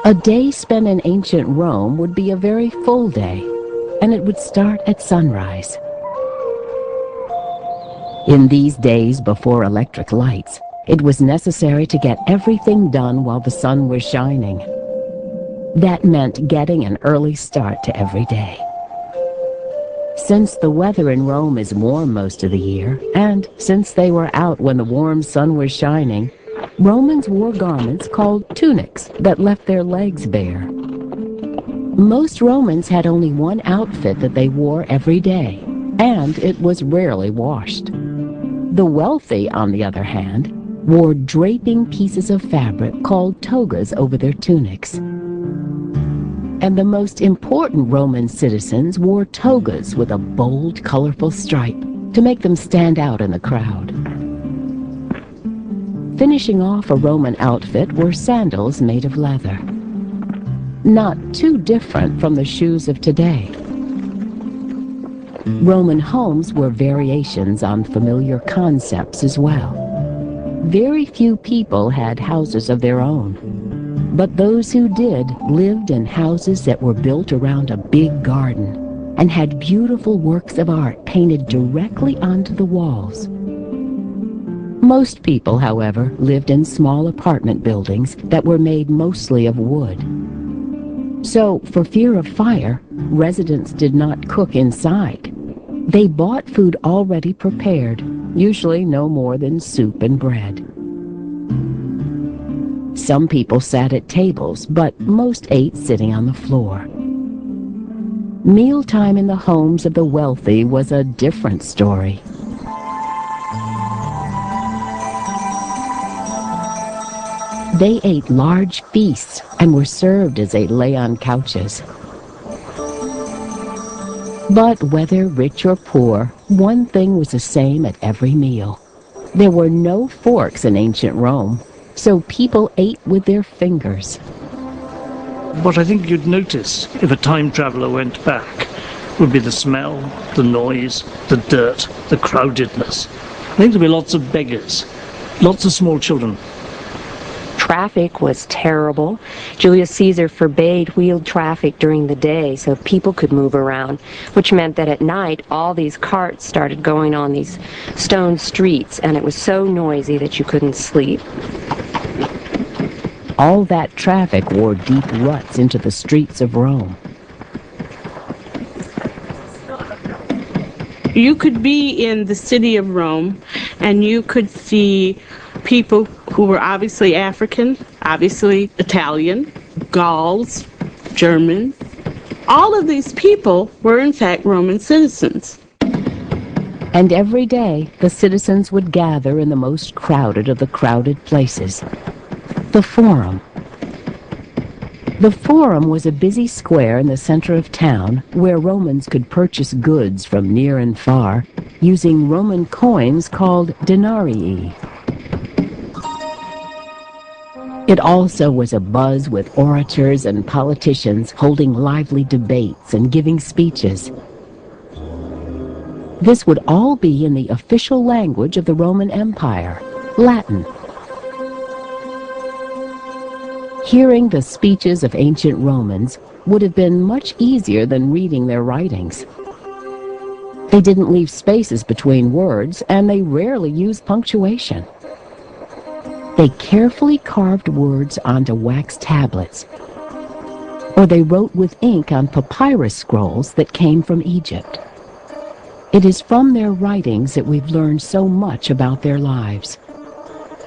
A day spent in ancient Rome would be a very full day, and it would start at sunrise. In these days before electric lights, it was necessary to get everything done while the sun was shining. That meant getting an early start to every day. Since the weather in Rome is warm most of the year, and since they were out when the warm sun was shining, Romans wore garments called tunics that left their legs bare. Most Romans had only one outfit that they wore every day, and it was rarely washed. The wealthy, on the other hand, wore draping pieces of fabric called togas over their tunics. And the most important Roman citizens wore togas with a bold, colorful stripe to make them stand out in the crowd. Finishing off a Roman outfit were sandals made of leather. Not too different from the shoes of today. Roman homes were variations on familiar concepts as well. Very few people had houses of their own, but those who did lived in houses that were built around a big garden and had beautiful works of art painted directly onto the walls. Most people, however, lived in small apartment buildings that were made mostly of wood. So, for fear of fire, residents did not cook inside. They bought food already prepared, usually no more than soup and bread. Some people sat at tables, but most ate sitting on the floor. Mealtime in the homes of the wealthy was a different story. They ate large feasts and were served as they lay on couches. But whether rich or poor, one thing was the same at every meal. There were no forks in ancient Rome, so people ate with their fingers. What I think you'd notice if a time traveller went back would be the smell, the noise, the dirt, the crowdedness. I think there'd be lots of beggars, lots of small children. Traffic was terrible. Julius Caesar forbade wheeled traffic during the day so people could move around, which meant that at night all these carts started going on these stone streets, and it was so noisy that you couldn't sleep. All that traffic wore deep ruts into the streets of Rome. You could be in the city of Rome and you could see people who were obviously African, obviously Italian, Gauls, German. All of these people were in fact Roman citizens. And every day the citizens would gather in the most crowded of the crowded places, the Forum. The Forum was a busy square in the center of town where Romans could purchase goods from near and far using Roman coins called denarii. It also was abuzz with orators and politicians holding lively debates and giving speeches. This would all be in the official language of the Roman Empire, Latin. Hearing the speeches of ancient Romans would have been much easier than reading their writings. They didn't leave spaces between words, and they rarely used punctuation. They carefully carved words onto wax tablets, or they wrote with ink on papyrus scrolls that came from Egypt. It is from their writings that we've learned so much about their lives.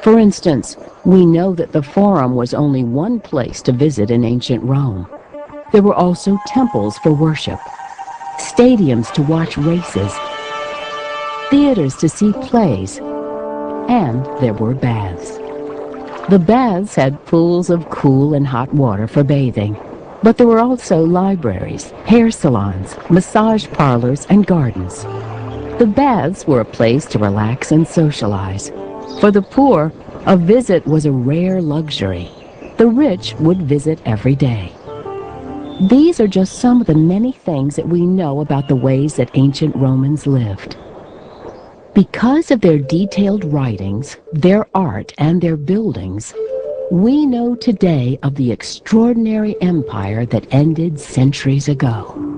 For instance, we know that the Forum was only one place to visit in ancient Rome. There were also temples for worship, stadiums to watch races, theaters to see plays, and there were baths. The baths had pools of cool and hot water for bathing, but there were also libraries, hair salons, massage parlors, and gardens. The baths were a place to relax and socialize. For the poor, a visit was a rare luxury. The rich would visit every day. These are just some of the many things that we know about the ways that ancient Romans lived. Because of their detailed writings, their art, and their buildings, we know today of the extraordinary empire that ended centuries ago.